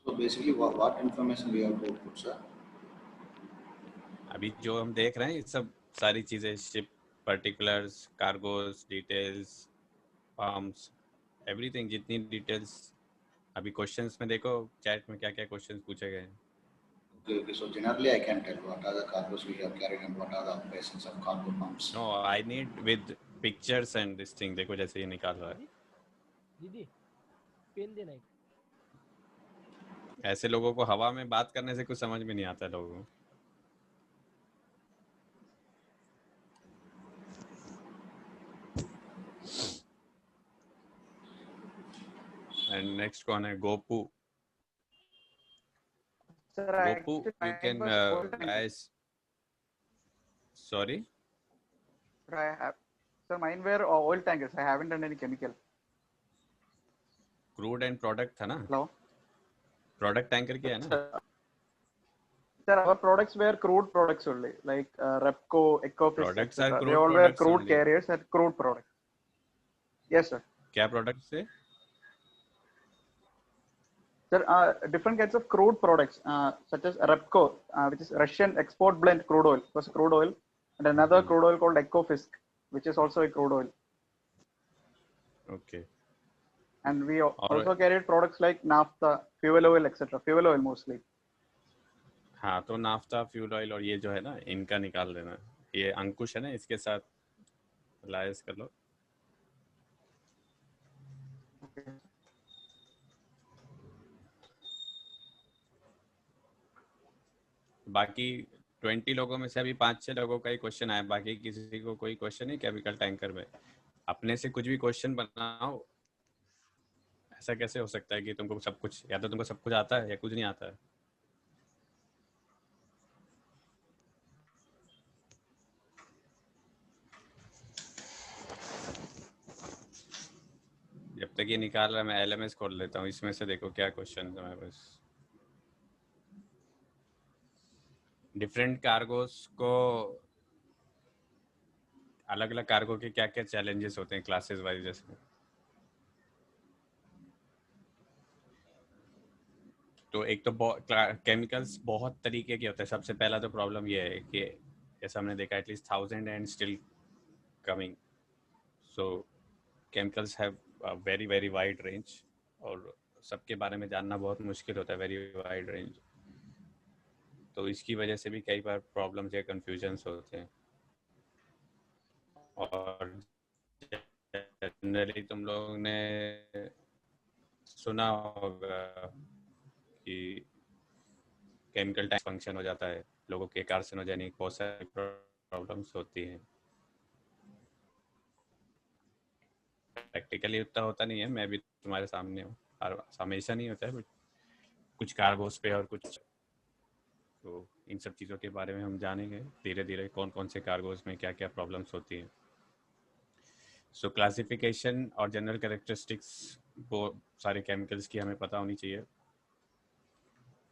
So basically, what information we have to put, sir? अभी जो हम देख रहे हैं ये सब सारी चीजें, ship particulars, cargos details, forms, everything, जितनी डिटेल्स अभी क्वेश्चंस में देखो चैट में क्या क्या क्वेश्चंस पूछे गए हैं. Okay, okay. So generally, I can tell what are the cargoes we have carried and what are the operations of cargo pumps. No, I need with pictures and this thing. देखो जैसे ये निकाल रहा है, दीदी पेन देना एक. ऐसे लोगों को हवा में बात करने से कुछ समझ में नहीं आता है लोगों को. एंड नेक्स्ट कौन है? Gopu. Sir, Gopu, actually you mine can was old tanker. Guys. Sorry. Sir, I have. Sir, mine were oil tankers. I haven't done any chemical. Crude and product था ना? Hello. प्रोडक्ट टैंकर क्या है ना? Sir, our products were crude products only, like Repco, Ecofis, Products are etc. They crude all were products crude only. carriers and crude products. Yes, sir. क्या product से? Sir, different kinds of crude products, such as Repco, which is Russian export blend crude oil, it was crude oil, and another crude oil called Ecofisk, which is also a crude oil. Okay. And we also carried products like naphtha, fuel oil, etc. Fuel oil mostly. हाँ, तो naphtha, fuel oil और ये जो है ना, इनका निकाल देना. ये अंकुश है ना, इसके साथ लाइस कर लो. Okay. बाकी 20 लोगों में से अभी 5-6 लोगों का ही क्वेश्चन आया. बाकी किसी को कोई क्वेश्चन नहीं केमिकल टैंकर में. अपने से कुछ भी क्वेश्चन बनाओ. ऐसा कैसे हो सकता है कि तुमको सब कुछ, या तो तुमको सब कुछ आता है या कुछ नहीं आता है. जब तक ये निकाल रहा है मैं LMS खोल लेता हूँ. इसमें से देखो क्या क्वेश्चन है मेरे पास. डिफरेंट कार्गोस को, अलग अलग कार्गो के क्या क्या चैलेंजेस होते हैं क्लासेस वाइज. जैसे तो एक तो केमिकल्स बहुत तरीके के होते हैं. सबसे पहला तो प्रॉब्लम ये है कि जैसा हमने देखा at least 1000 and still coming. So chemicals have very very wide range और सबके बारे में जानना बहुत मुश्किल होता है. Very wide range. तो इसकी वजह से भी कई बार प्रॉब्लम्स या कंफ्यूजन्स होते हैं. और जनरली तुम लोगों ने सुना होगा कि केमिकल टैंक फंक्शन हो जाता है, लोगों के कार्सिनोजेनिक बहुत सारी प्रॉब्लम्स होती हैं. प्रैक्टिकली उतना होता नहीं है, मैं भी तुम्हारे सामने हूँ. हमेशा नहीं होता है, बट कुछ कार्गोस पे और कुछ. तो इन सब चीज़ों के बारे में हम जानेंगे धीरे धीरे, कौन कौन से कार्गोस में क्या क्या प्रॉब्लम्स होती हैं. सो क्लासिफिकेशन और जनरल कैरेक्टरिस्टिक्स वो सारे केमिकल्स की हमें पता होनी चाहिए,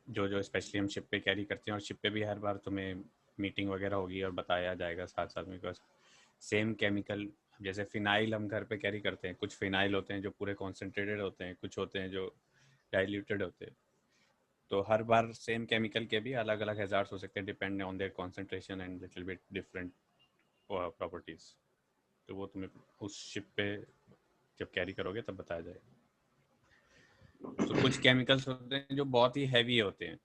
जो जो स्पेशली हम शिप पे कैरी करते हैं. और शिप पे भी हर बार तुम्हें मीटिंग वगैरह होगी और बताया जाएगा साथ साथ में. बिकॉज सेम केमिकल, जैसे फिनाइल हम घर पे कैरी करते हैं, कुछ फिनाइल होते हैं जो पूरे कॉन्सेंट्रेटेड होते हैं, कुछ होते हैं जो डाइल्यूटेड होते हैं. तो हर बार सेम केमिकल के भी अलग अलग हैजार्ड्स हो सकते हैं depend on their concentration and little bit different properties. तो वो तुम्हें उस शिप पे जब कैरी करोगे तब बताया जाएगा. तो कुछ केमिकल्स होते हैं जो बहुत ही हैवी होते हैं.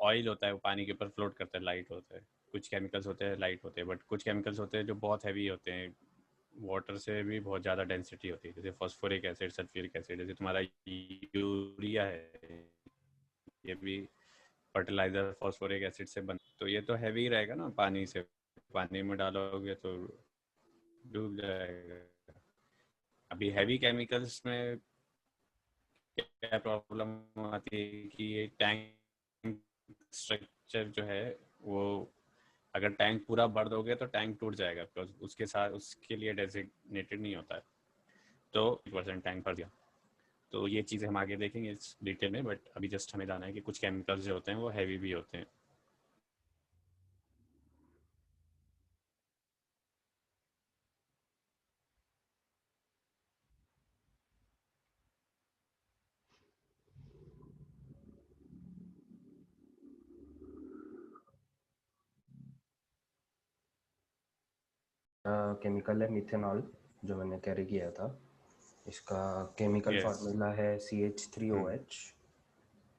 ऑयल होता है वो पानी के ऊपर फ्लोट करता है, लाइट होता है. कुछ केमिकल्स होते हैं लाइट होते हैं, बट कुछ केमिकल्स होते हैं जो बहुत हैवी होते हैं, वाटर से भी बहुत ज़्यादा डेंसिटी होती है. जैसे फॉस्फोरिक एसिड, सल्फ्यूरिक एसिड. जैसे तुम्हारा यूरिया है, ये भी फर्टिलाइजर फॉस्फोरिक एसिड से बन. तो ये तो हैवी रहेगा ना, पानी से, पानी में डालोगे तो डूब जाएगा. अभी हैवी केमिकल्स में क्या प्रॉब्लम आती है कि ये टैंक स्ट्रक्चर जो है वो, अगर टैंक पूरा भर दोगे तो टैंक टूट जाएगा, बिकॉज उसके साथ उसके लिए डेजिग्नेटेड नहीं होता है. तो 1% टैंक भर दिया. तो ये चीज़ें हम आगे देखेंगे इस डिटेल में, बट अभी जस्ट हमें जाना है कि कुछ केमिकल्स जो होते हैं वो हैवी भी होते हैं. केमिकल है मिथेनॉल, जो मैंने कैरी किया था। इसका केमिकल Yes. फार्मूला है CH3OH।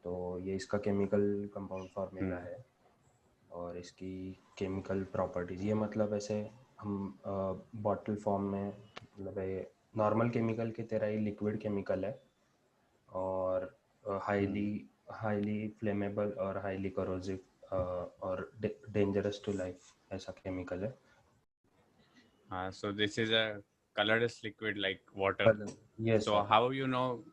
तो ये इसका केमिकल कंपाउंड फार्मूला है। और इसकी केमिकल प्रॉपर्टीज, ये मतलब ऐसे हम बॉटल फॉर्म में, मतलब ये नॉर्मल केमिकल की तरह ही लिक्विड केमिकल है, और हाईली फ्लेमेबल और हाईली करोसिव और डेंजरस टू लाइफ ऐसा केमिकल है। So this is a colorless liquid like water. Yes, So sir. how you know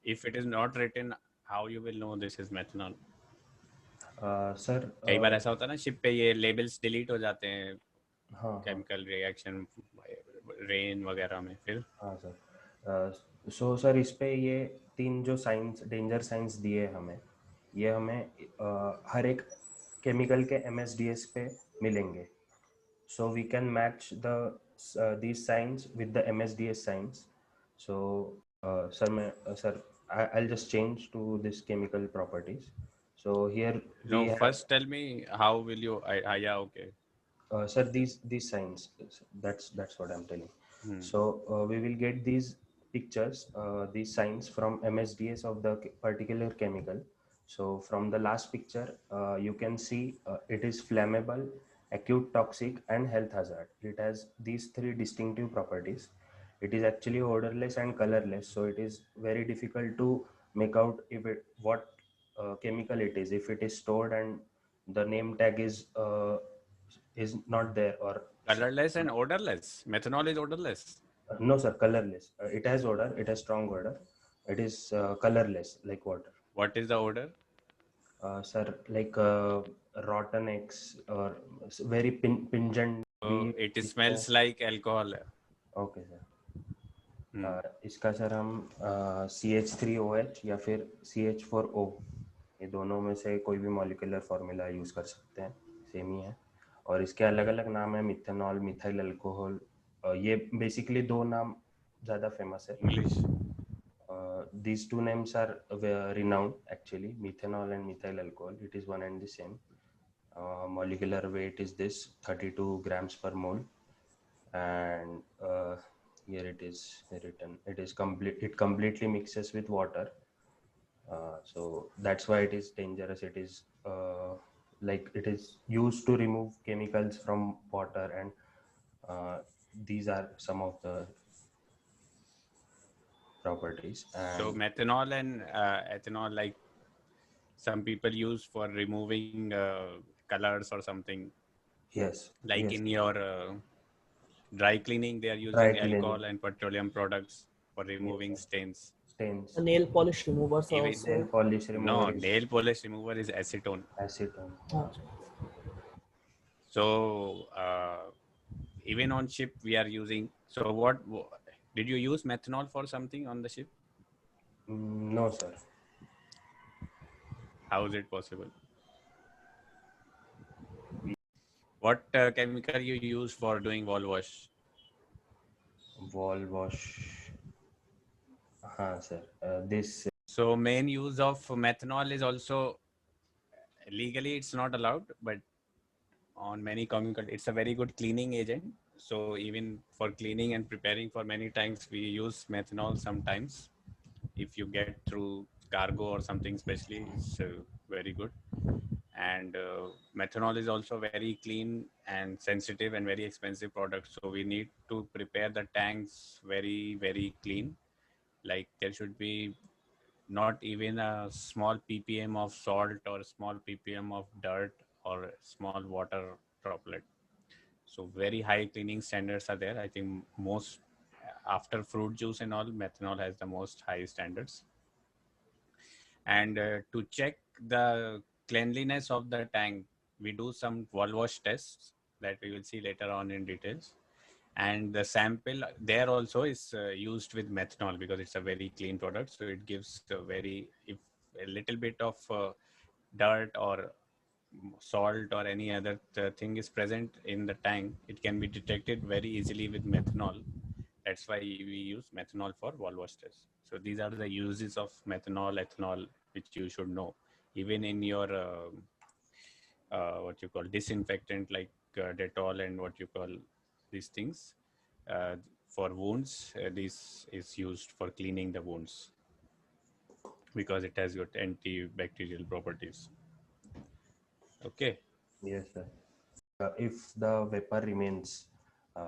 if it is not written? How you will know this is methanol? Sir कई बार ऐसा होता है ना, ship पे ये labels delete हो जाते हैं हाँ केमिकल रिएक्शन रेन वगैरह में, फिर हाँ सर। सो सर इस पे ये 3 जो साइंस, डेंजर साइंस दिए हमें, ये हमें हर एक केमिकल के MSDS पे मिलेंगे। So we can match these signs with the MSDS signs. So I'll just change to this chemical properties. So here we have, first tell me how will you yeah, okay. sir, these signs, that's what I'm telling. So we will get these pictures, these signs from MSDS of the particular chemical. So from the last picture, you can see it is flammable, acute toxic, and health hazard. It has these 3 distinctive properties. It is actually odorless and colorless, so it is very difficult to make out what chemical it is, if it is stored and the name tag is not there, or Colorless and odorless. Methanol is odorless. No sir, colorless. It has odor, it has strong odor. It is colorless like water. What is the odor? Sir, like rotten eggs, or very pungent. It smells like alcohol. Okay sir. इसका sir हम CH3OH या फिर CH4O, ये दोनों में से कोई भी मॉलिक्यूलर फार्मूला यूज कर सकते हैं, सेम ही है। और इसके अलग अलग नाम है, मिथेनॉल, मिथाइल अल्कोहल। ये बेसिकली 2 नाम ज़्यादा फेमस है। English. These 2 names are renowned actually, methanol and methyl alcohol. It is one and the same. Molecular weight is this 32 grams per mole, and here it is written. It is complete. It completely mixes with water. So that's why it is dangerous. It is like it is used to remove chemicals from water, and these are some of the properties. And so methanol and ethanol, like some people use for removing colors or something. yes, Like yes. in your dry cleaning, they are using alcohol and petroleum products for removing stains. Stains. Nail polish removers Even also. Nail polish remover. No, is nail polish remover is acetone. acetone. So even on ship we are using. So what did you use methanol for something on the ship? No sir. How is it possible? What chemical you use for doing wall wash? Wall wash. Sir. This. So main use of methanol is also legally it's not allowed, but on many chemical it's a very good cleaning agent. So even for cleaning and preparing for many tanks we use methanol sometimes. If you get through cargo or something especially, it's very good. And methanol is also very clean and sensitive and very expensive product, so we need to prepare the tanks very very clean. Like there should be not even a small ppm of salt or small ppm of dirt or small water droplet. So very high cleaning standards are there. I think most after fruit juice and all, methanol has the most high standards. And to check the cleanliness of the tank, we do some wall wash tests that we will see later on in details. And the sample there also is used with methanol because it's a very clean product. So it gives if a little bit of dirt or salt or any other thing is present in the tank, it can be detected very easily with methanol. That's why we use methanol for wall wash test. So these are the uses of methanol, ethanol, which you should know. Even in your what you call disinfectant like Dettol and what you call these things, for wounds, this is used for cleaning the wounds because it has got antibacterial properties. Okay. Yes, sir. If the vapor remains,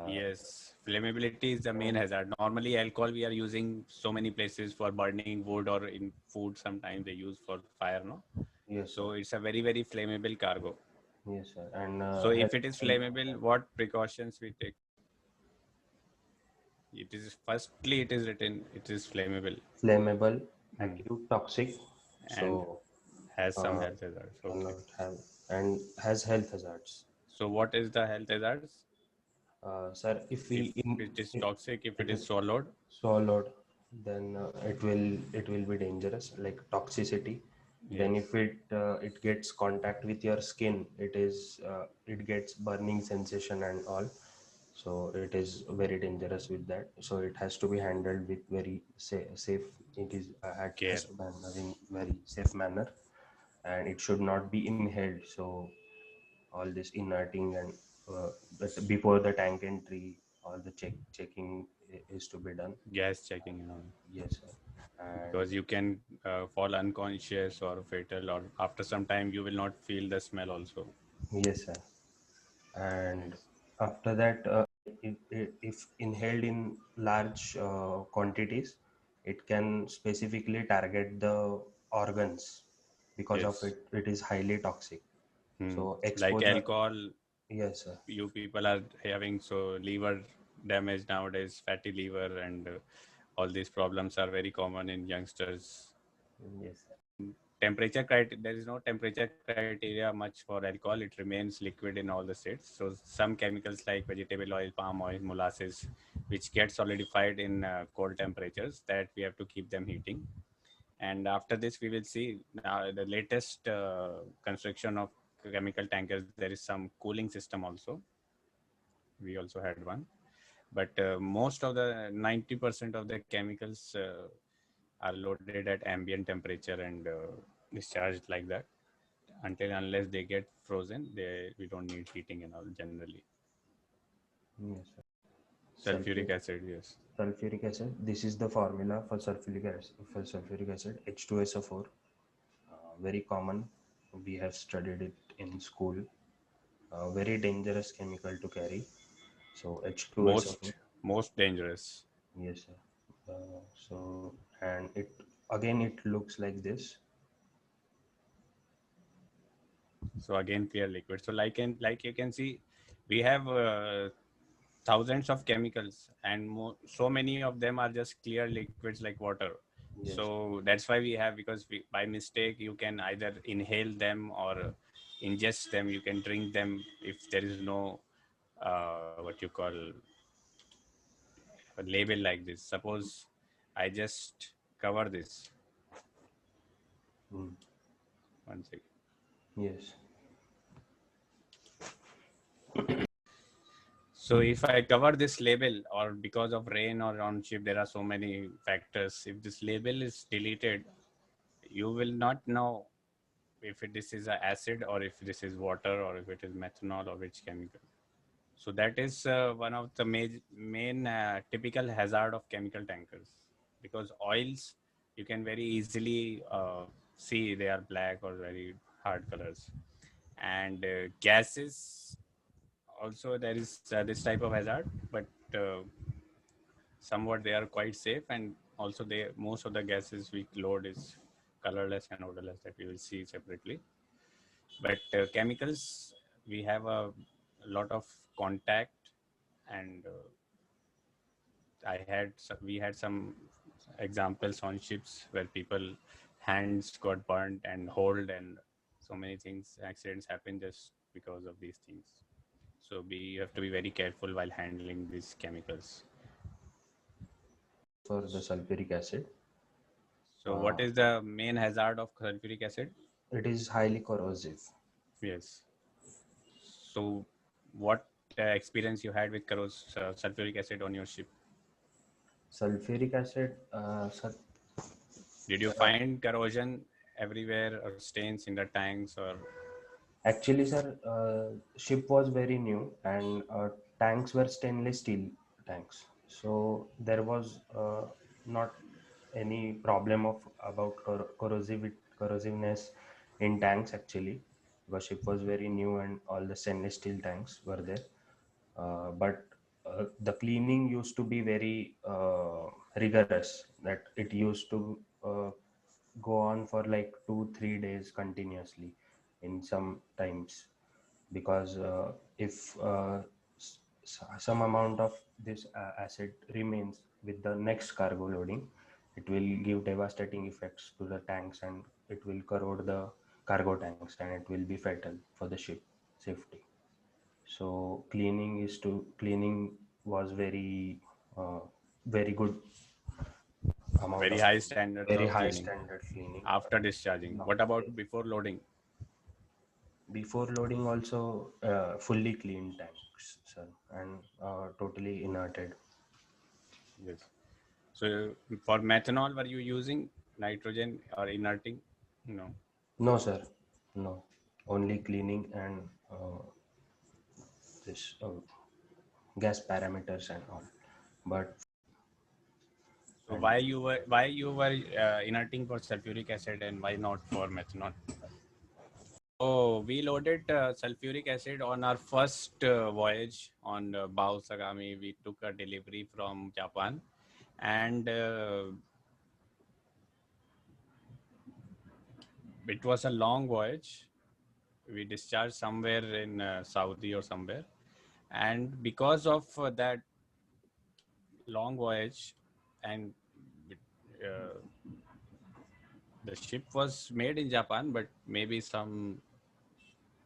Yes, flammability is the main hazard. Normally, alcohol we are using so many places for burning wood or in food. Sometimes they use for fire, no? yes, So sir. it's a very, very flammable cargo. Yes, sir. And So if it is flammable, what precautions we take? It is firstly, it is written, it is flammable flammable, acute, toxic. and So has some uh, health hazards. Okay. cannot have and has health hazards. So what is the health hazards? Sir, if If we it is toxic, if it is swallowed, swallowed, then it will be dangerous, like toxicity. Then yes, if it gets contact with your skin, it gets burning sensation and all. So it is very dangerous with that. So it has to be handled with very safe. It is care. has to be handled in very safe manner, and it should not be inhaled. So all this inerting and before the tank entry, all the checking is to be done. Gas checking and all. Yes, sir. And Because you can fall unconscious or fatal, or after some time you will not feel the smell also. yes, sir. And Yes. after that, if inhaled in large quantities, it can specifically target the organs. Because of Yes. it is highly toxic. So Like exposure, alcohol, yes, sir. you people are having so liver damage nowadays, fatty liver, and all these problems are very common in youngsters. Yes, sir. Temperature criteria, there is no temperature criteria much for alcohol. It remains liquid in all the states. So some chemicals like vegetable oil, palm oil, molasses, which get solidified in cold temperatures, that we have to keep them heating. And after this we will see now the latest construction of chemical tankers, there is some cooling system also. We also had one, but most of the 90% of the chemicals are loaded at ambient temperature and discharged like that. Until unless they get frozen, we don't need heating and all generally. Yes, sir. Sulfuric Sulfuric acid, yes. sulfuric acid. This is the formula for sulfuric acid, H2SO4. Very common. We have studied it in school. Very dangerous chemical to carry. So H2SO4. Most dangerous. Yes, sir. So and it again it looks like this. So again clear liquid. So like you can see, we have thousands of chemicals, and so many of them are just clear liquids like water. Yes. So that's why we have, because by mistake you can either inhale them or ingest them. You can drink them if there is no what you call a label like this. Suppose I just cover this. Mm. One second. Yes. So if I cover this label, or because of rain or on ship, there are so many factors. If this label is deleted, you will not know if this is an acid or if this is water or if it is methanol or which chemical. So that is one of the main typical hazard of chemical tankers, because oils you can very easily see they are black or very hard colors, and gases also there is this type of hazard, but uh, somewhat they are quite safe, and also they most of the gases we load is colorless and odorless, that we will see separately. But chemicals, we have a lot of contact, and we had some examples on ships where people hands got burnt and hold, and so many things, accidents happen just because of these things. So we have to be very careful while handling these chemicals. For the sulfuric acid, So what is the main hazard of sulfuric acid? it is highly corrosive. Yes. So what experience you had with sulfuric acid on your ship? Sulfuric acid, Did you find corrosion everywhere or stains in the tanks or? actually, sir, ship was very new and tanks were stainless steel tanks. So there was not any problem of about corrosiveness in tanks actually, because ship was very new and all the stainless steel tanks were there. But the cleaning used to be very rigorous, that it used to go on for like 2-3 days continuously in some times, because if some amount of this acid remains with the next cargo loading, it will give devastating effects to the tanks and it will corrode the cargo tanks and it will be fatal for the ship safety. So cleaning was very good amount Very of high standards very of high cleaning standard cleaning. after discharging. What about before loading? Before loading also fully cleaned tanks, sir, and totally inerted. Yes. So for methanol, were you using nitrogen or inerting? No. No, sir, no, only cleaning and this gas parameters and all. But So why you were inerting for sulfuric acid and why not for methanol? Oh, we loaded sulfuric acid on our first voyage on Bao Sagami. We took a delivery from Japan, and it was a long voyage. We discharged somewhere in Saudi or somewhere, and because of that long voyage, and uh, the ship was made in Japan, but maybe some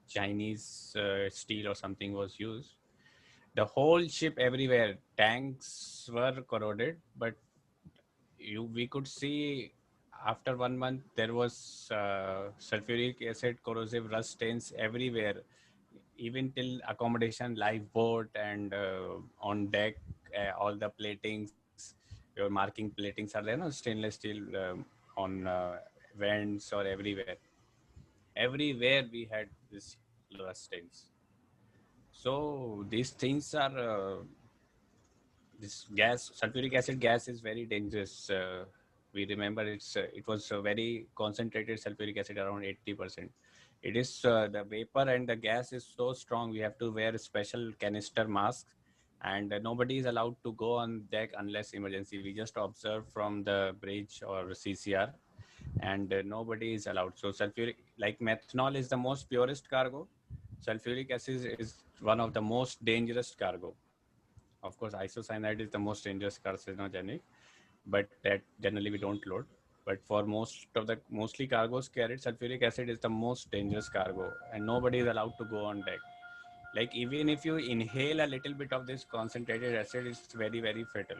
Chinese steel or something was used. The whole ship everywhere, tanks were corroded, but we could see after 1 month there was sulfuric acid corrosive rust stains everywhere, even till accommodation, lifeboat, and on deck, all the platings, your marking platings are there, no, stainless steel on vents or everywhere. Everywhere we had this rust stains. So these things are this gas, sulfuric acid gas, is very dangerous. We remember it was very concentrated sulfuric acid, around 80%. It is the vapor and the gas is so strong. We have to wear special canister masks, and nobody is allowed to go on deck unless emergency. We just observe from the bridge or CCR, and nobody is allowed. So sulfuric, like methanol, is the most purest cargo. Sulfuric acid is one of the most dangerous cargo. Of course, isocyanide is the most dangerous carcinogenic, but that generally we don't load. But for mostly cargoes carried, sulfuric acid is the most dangerous cargo, and nobody is allowed to go on deck. Like even if you inhale a little bit of this concentrated acid, it's very, very fatal.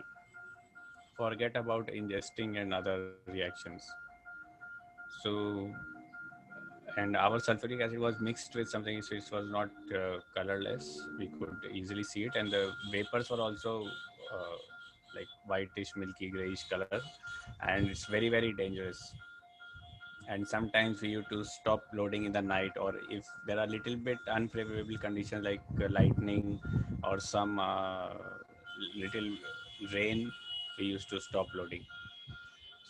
Forget about ingesting and other reactions. So, and our sulfuric acid was mixed with something, so it was not colorless. We could easily see it, and the vapors were also like whitish, milky, grayish color, and it's very, very dangerous. And sometimes we used to stop loading in the night, or if there are little bit unfavorable conditions like lightning or some little rain, we used to stop loading.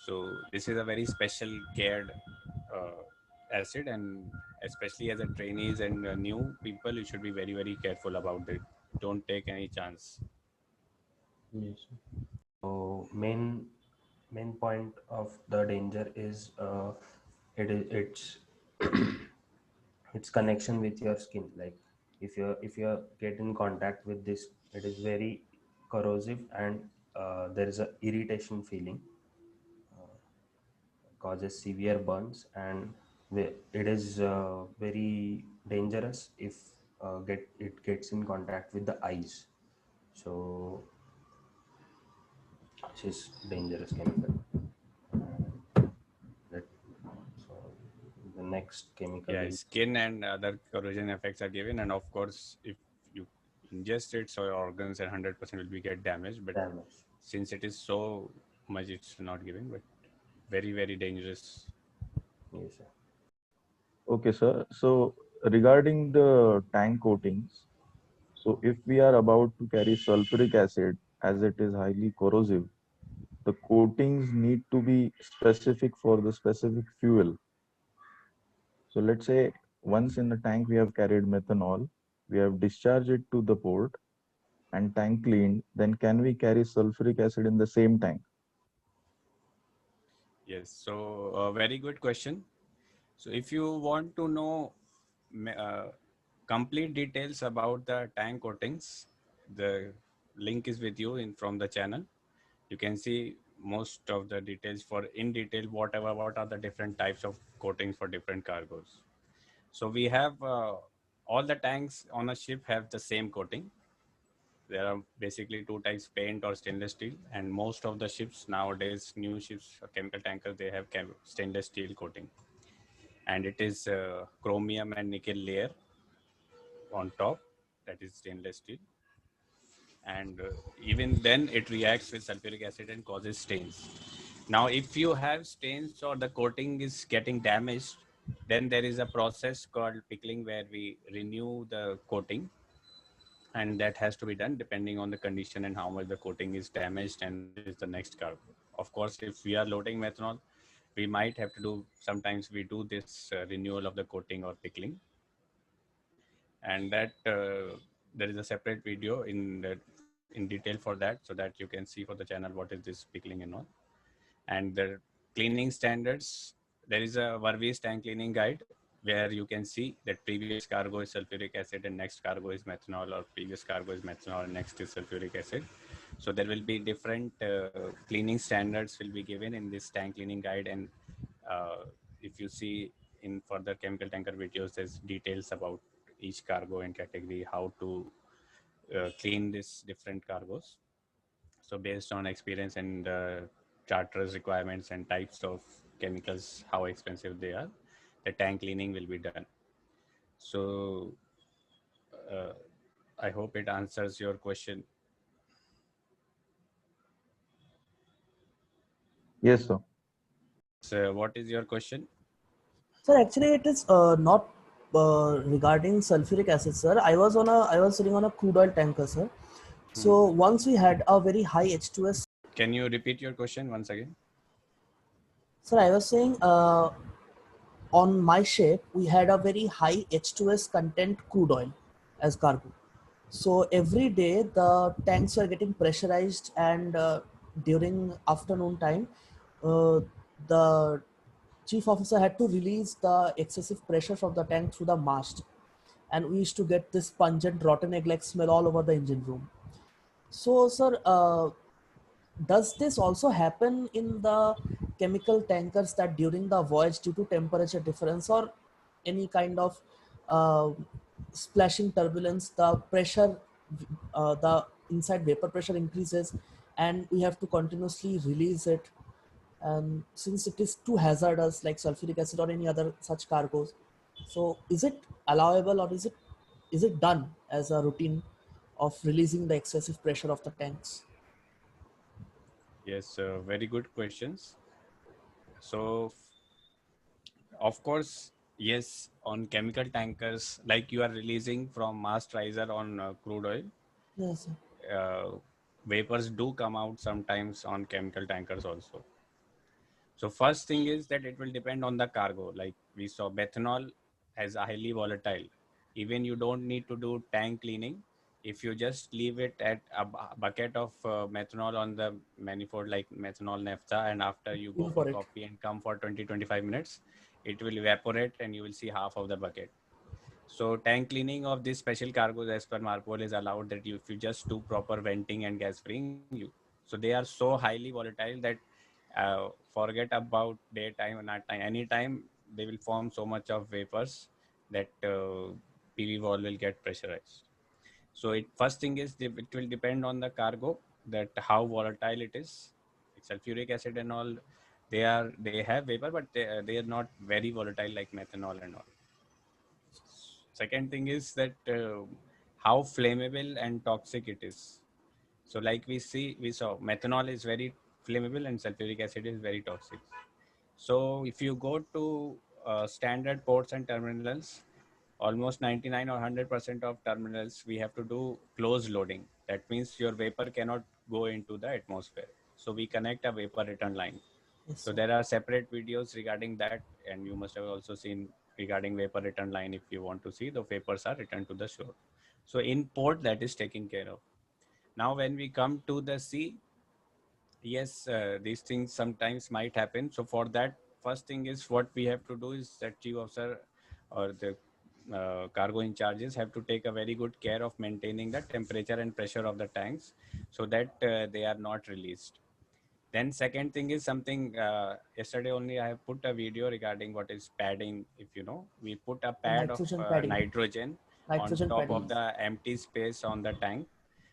So this is a very special cared acid, and especially as a trainees and new people, you should be very, very careful about it. Don't take any chance. yes. So main point of the danger is it's its connection with your skin. Like if you get in contact with this, it is very corrosive and there is a irritation feeling, causes severe burns, and it is very dangerous if it gets in contact with the eyes. So this is dangerous chemical. That, so the next chemical Yeah, is skin and other corrosion effects are given, and of course, if you ingest it, so your organs and 100% will be get damaged. But damage. since it is so much, it's not given, but very, very dangerous. Yes, sir. Okay, sir. So regarding the tank coatings, so if we are about to carry sulfuric acid, as it is highly corrosive, the coatings need to be specific for the specific fuel. So let's say once in the tank we have carried methanol, we have discharged it to the port and tank cleaned, then can we carry sulfuric acid in the same tank? Yes, so very good question. So if you want to know complete details about the tank coatings, the link is with you in from the channel. You can see most of the details for in detail what are the different types of coatings for different cargoes. So we have all the tanks on a ship have the same coating. There are basically two types, paint or stainless steel, and most of the ships nowadays, new ships, chemical tankers, they have stainless steel coating, and it is chromium and nickel layer on top, that is stainless steel, and even then it reacts with sulfuric acid and causes stains. Now if you have stains or the coating is getting damaged, then there is a process called pickling where we renew the coating, and that has to be done depending on the condition and how much the coating is damaged and what is the next cargo. Of course, if we are loading methanol, we might have to do, sometimes we do this renewal of the coating or pickling, and that there is a separate video in detail for that, so that you can see for the channel what is this pickling and all. And the cleaning standards, there is a Varvis tank cleaning guide where you can see that previous cargo is sulfuric acid and next cargo is methanol, or previous cargo is methanol and next is sulfuric acid. So there will be different cleaning standards will be given in this tank cleaning guide, and if you see in further chemical tanker videos, there's details about each cargo and category, how to clean these different cargos. So based on experience and charter's requirements and types of chemicals, how expensive they are, the tank cleaning will be done. So uh, I hope it answers your question. Yes, sir. So what is your question? Sir, actually, it is not regarding sulfuric acid, sir. I was sitting on a crude oil tanker, sir. So once we had a very high H2S. Can you repeat your question once again? Sir, I was saying on my ship we had a very high H2S content crude oil as cargo. So every day the tanks were getting pressurized, and during afternoon time, the chief officer had to release the excessive pressure from the tank through the mast, and we used to get this pungent rotten egg like smell all over the engine room. So sir, does this also happen in the chemical tankers, that during the voyage, due to temperature difference or any kind of uh, splashing turbulence, the pressure, the inside vapor pressure increases, and we have to continuously release it? And since it is too hazardous, like sulfuric acid or any other such cargoes, so is it allowable, or is it done as a routine of releasing the excessive pressure of the tanks? Yes, very good questions. So of course, yes, on chemical tankers, like you are releasing from mast riser on crude oil, Yes, sir. vapors do come out sometimes on chemical tankers also. So first thing is that it will depend on the cargo. Like we saw, methanol as a highly volatile. Even you don't need to do tank cleaning. If you just leave it at a bucket of methanol on the manifold, like methanol naphtha, and after you go for Evaporate. coffee and come for 20-25 minutes, it will evaporate and you will see half of the bucket. So tank cleaning of these special cargoes as per MARPOL is allowed, that if you just do proper venting and gas freeing, so they are so highly volatile that forget about daytime or night time. Anytime they will form so much of vapors that PV wall will get pressurized. So first thing is it will depend on the cargo, that how volatile it is. Sulfuric acid and all, they have vapor, but they are not very volatile like methanol and all. Second thing is that how flammable and toxic it is. So like we saw methanol is very flammable and sulfuric acid is very toxic. So if you go to standard ports and terminals, almost 99 or 100% of terminals, we have to do close loading. That means your vapor cannot go into the atmosphere. So we connect a vapor return line. Yes, So sir. there are separate videos regarding that, and you must have also seen regarding vapor return line. If you want to see, the vapors are returned to the shore. So in port, that is taken care of. Now when we come to the sea, yes, these things sometimes might happen. So for that, first thing is what we have to do is that chief officer or the cargo in charges have to take a very good care of maintaining the temperature and pressure of the tanks so that they are not released. Then second thing is something, yesterday only I have put a video regarding what is padding. If you know, we put a pad of Nitrogen padding. nitrogen on Nitrogen top padding. of the empty space on the tank.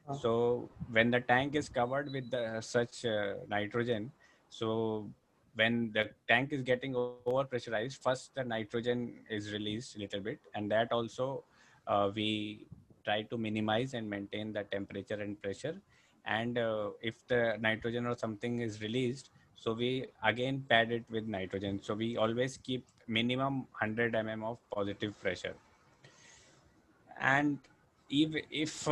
Ah. So when the tank is covered with such nitrogen, so when the tank is getting over pressurized, first the nitrogen is released a little bit, and that also we try to minimize and maintain the temperature and pressure. And if the nitrogen or something is released, so we again pad it with nitrogen. So we always keep minimum 100 mm of positive pressure. And if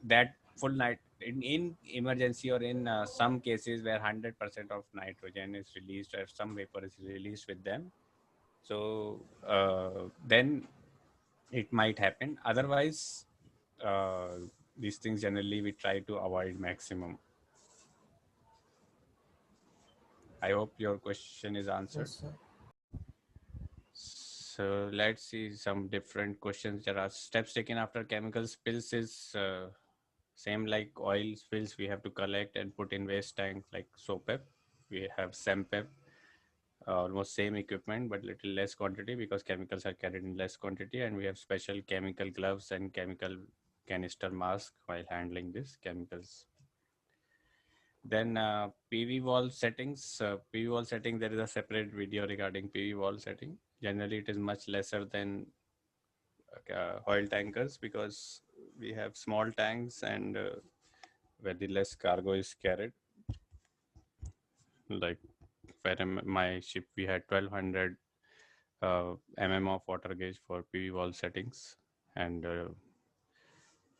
that full night in emergency or in some cases where 100% of nitrogen is released or some vapor is released with them, so then it might happen. Otherwise, these things generally we try to avoid maximum. I hope your question is answered. Yes, sir. So let's see some different questions. There are steps taken after chemical spills is same like oil spills. We have to collect and put in waste tank like SOPEP. We have SEMPEP, almost same equipment but little less quantity because chemicals are carried in less quantity, and we have special chemical gloves and chemical canister mask while handling these chemicals. Then PV wall settings. PV wall setting, there is a separate video regarding PV wall setting. Generally, it is much lesser than oil tankers because we have small tanks and very less cargo is carried. Like where my ship, we had 1200 mm of water gauge for PV wall settings, and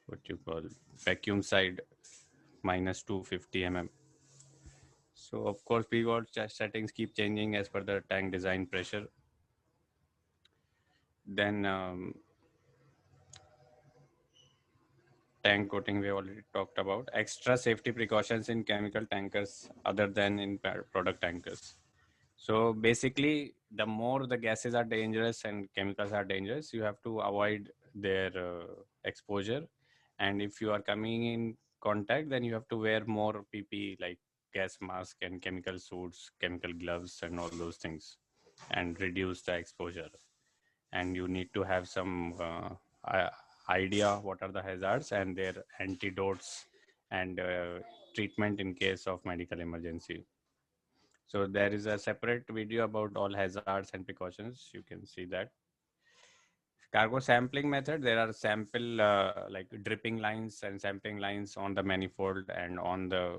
what you call vacuum side minus 250 mm. So of course, PV wall settings keep changing as per the tank design pressure. Then tank coating we already talked about. Extra safety precautions in chemical tankers other than in product tankers. So basically, the more the gases are dangerous and chemicals are dangerous, you have to avoid their exposure. And if you are coming in contact, then you have to wear more PPE like gas mask and chemical suits, chemical gloves, and all those things, and reduce the exposure. And you need to have some idea what are the hazards and their antidotes and treatment in case of medical emergency. So there is a separate video about all hazards and precautions. You can see that. Cargo sampling method, there are sample like dripping lines and sampling lines on the manifold and on the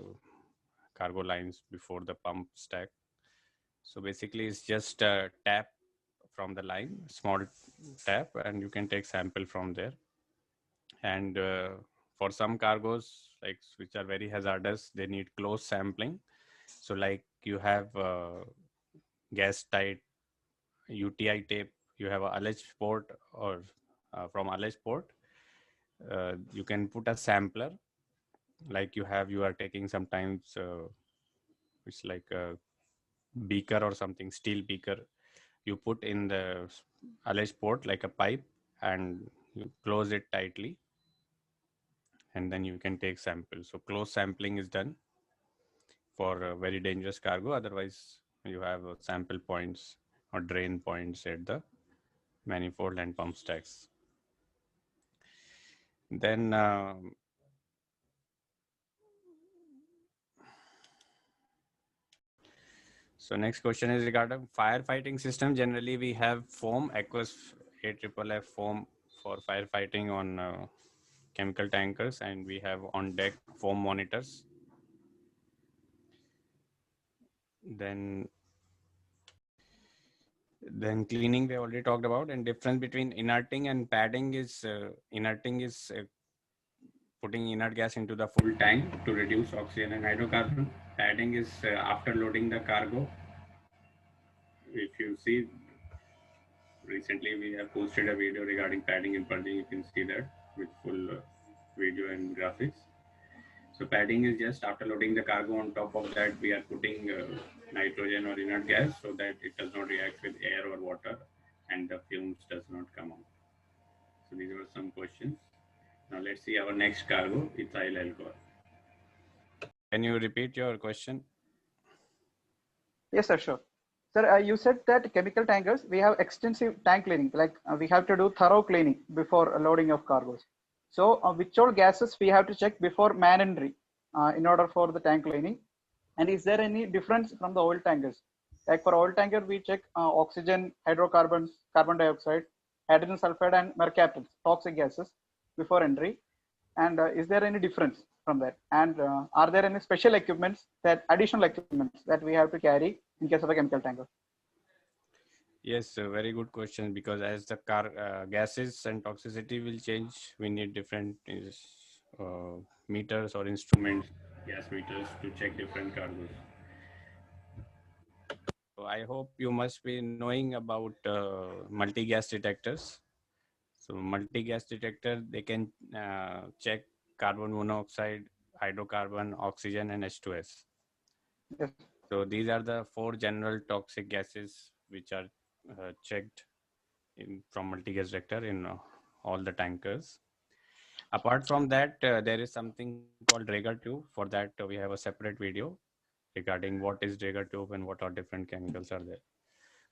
cargo lines before the pump stack. So basically it's just a tap from the line, small tap, and you can take sample from there. And for some cargos, like which are very hazardous, they need close sampling. So like you have gas tight UTI tape, you have a alleged port, or from alleged port, you can put a sampler. Like you are taking sometimes it's like a beaker or something, steel beaker. You put in the alleged port like a pipe and you close it tightly, and then you can take samples. So close sampling is done for a very dangerous cargo. Otherwise, you have sample points or drain points at the manifold and pump stacks. Then so next question is regarding firefighting system. Generally, we have foam, aqueous AFFF foam for firefighting on chemical tankers, and we have on deck foam monitors. Then cleaning we already talked about, and difference between inerting and padding is inerting is putting inert gas into the full tank to reduce oxygen and hydrocarbon. Padding is after loading the cargo. If you see, recently we have posted a video regarding padding and purging. You can see that with full video and graphics. So padding is just after loading the cargo. On top of that, we are putting nitrogen or inert gas so that it does not react with air or water and the fumes does not come out. So these were some questions. Now let's see our next cargo, ethyl alcohol. Can you repeat your question? Yes, sir, sure. Sir, you said that chemical tankers, we have extensive tank cleaning, like we have to do thorough cleaning before loading of cargoes. So which all gases we have to check before man entry in order for the tank cleaning? And is there any difference from the oil tankers? Like for oil tanker, we check oxygen, hydrocarbons, carbon dioxide, hydrogen sulfide, and mercaptans, toxic gases before entry. And is there any difference from that? And are there any special equipments, that additional equipments that we have to carry in case of a chemical tanker? Yes, a very good question, because as the gases and toxicity will change, we need different meters or instruments, gas meters, to check different cargoes. So I hope you must be knowing about multi-gas detectors. So multi-gas detector, they can check carbon monoxide, hydrocarbon, oxygen, and H2S. Yes. So these are the 4 general toxic gases which are checked from multi-gas detector in all the tankers. Apart from that, there is something called Draeger tube. For that, we have a separate video regarding what is Draeger tube and what are different chemicals are there.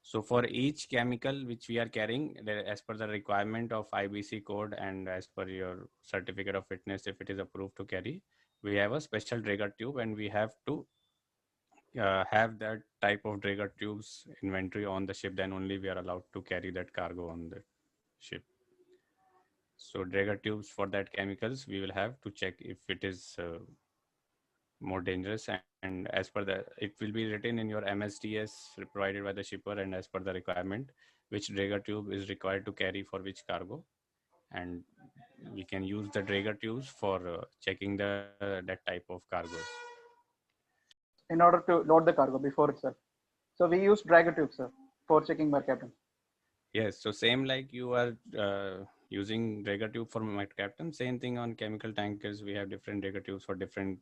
So for each chemical which we are carrying, as per the requirement of IBC code and as per your certificate of fitness, if it is approved to carry, we have a special Draeger tube, and we have to have that type of Draeger tubes inventory on the ship. Then only we are allowed to carry that cargo on the ship. So Draeger tubes for that chemicals, we will have to check if it is more dangerous, and as per the, it will be written in your MSDS provided by the shipper, and as per the requirement, which Draeger tube is required to carry for which cargo, and we can use the Draeger tubes for checking that type of cargoes. In order to load the cargo before itself. So we use Draeger tubes, sir, for checking mercaptan. Yes, so same like you are using Draeger tube for mercaptan, same thing on chemical tankers. We have different Draeger tubes for different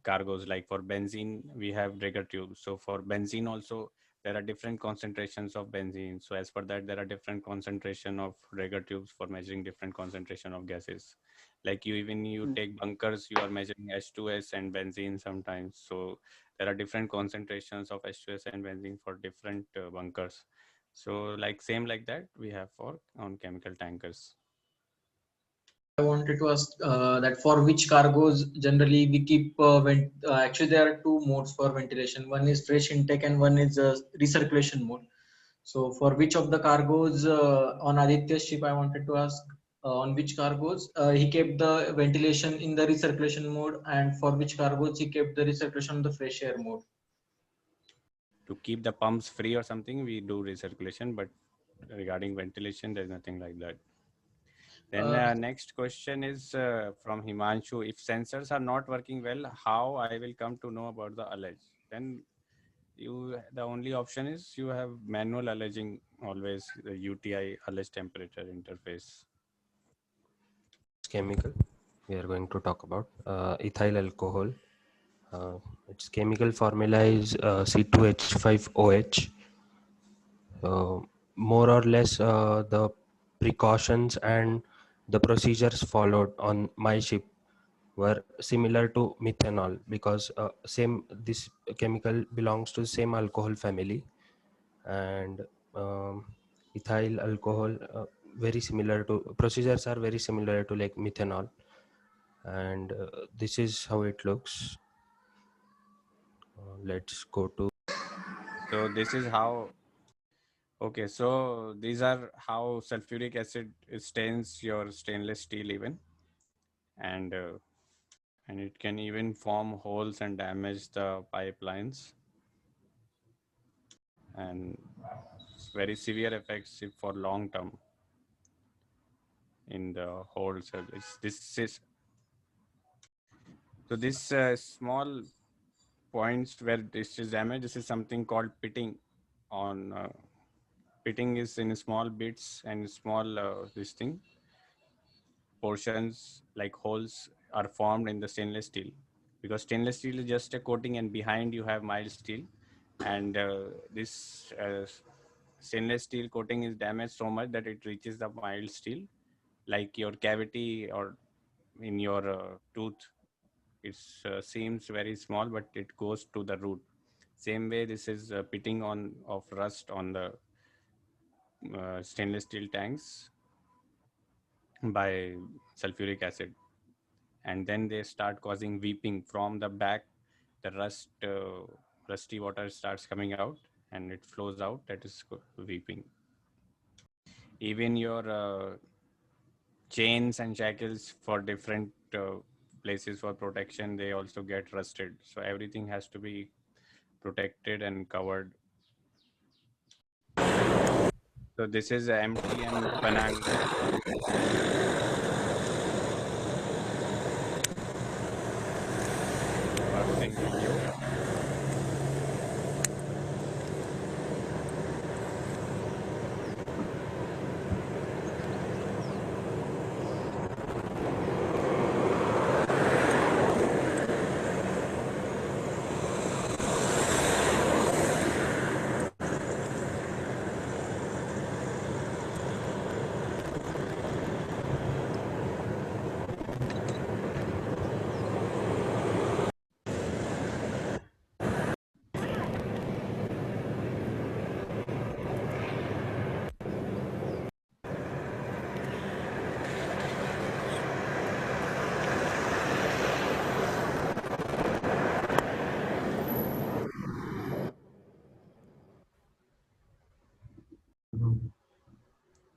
cargoes. Like for benzene, we have Draeger tubes. So for benzene also, there are different concentrations of benzene. So as per that, there are different concentration of Draeger tubes for measuring different concentration of gases. Like you take bunkers, you are measuring H2S and benzene sometimes. So there are different concentrations of H2S and benzene for different bunkers. So like same like that we have for on chemical tankers. I wanted to ask that for which cargoes generally we keep actually there are 2 modes for ventilation. One is fresh intake and one is recirculation mode. So for which of the cargoes on Aditya's ship, I wanted to ask on which cargoes he kept the ventilation in the recirculation mode, and for which cargoes he kept the recirculation on the fresh air mode. To keep the pumps free or something, we do recirculation, but regarding ventilation, there's nothing like that. Then next question is from Himanshu. If sensors are not working well, how I will come to know about the allege? Then the only option is you have manual alleging, always the UTI allege temperature interface. Chemical we are going to talk about ethyl alcohol. Its chemical formula is C2H5OH. More or less the precautions and the procedures followed on my ship were similar to methanol, because this chemical belongs to the same alcohol family, and ethyl alcohol very similar to, procedures are very similar to like methanol, and this is how it looks. Let's go to. So this is how. Okay, so these are how sulfuric acid stains your stainless steel even, and it can even form holes and damage the pipelines, and very severe effects for long term. in the whole service. This is so this small points where this is damaged. This is something called pitting. On pitting is in small bits and small this thing portions like holes are formed in the stainless steel, because stainless steel is just a coating and behind you have mild steel, and this stainless steel coating is damaged so much that it reaches the mild steel, like your cavity or in your tooth. It seems very small, but it goes to the root. Same way, this is pitting on of rust on the stainless steel tanks by sulfuric acid, and then they start causing weeping from the back. The rusty water starts coming out and it flows out. That is weeping. Even your chains and shackles for different places for protection, they also get rusted. So everything has to be protected and covered. So this is MTM Penang. Video.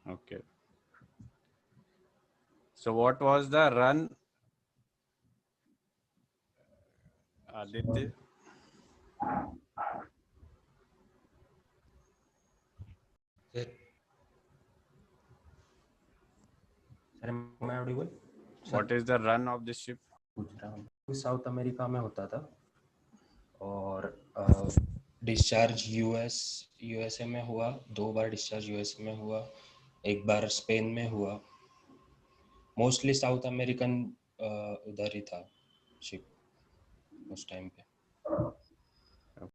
Okay. So what was the run, Aditya? Sir, am I audible? What is the run of this ship? South America में होता था और discharge USA में हुआ, 2 बार discharge USA में हुआ, 1 बार Spain में हुआ. मोस्टली साउथ अमेरिकन उधर ही था शिप उस टाइम पे.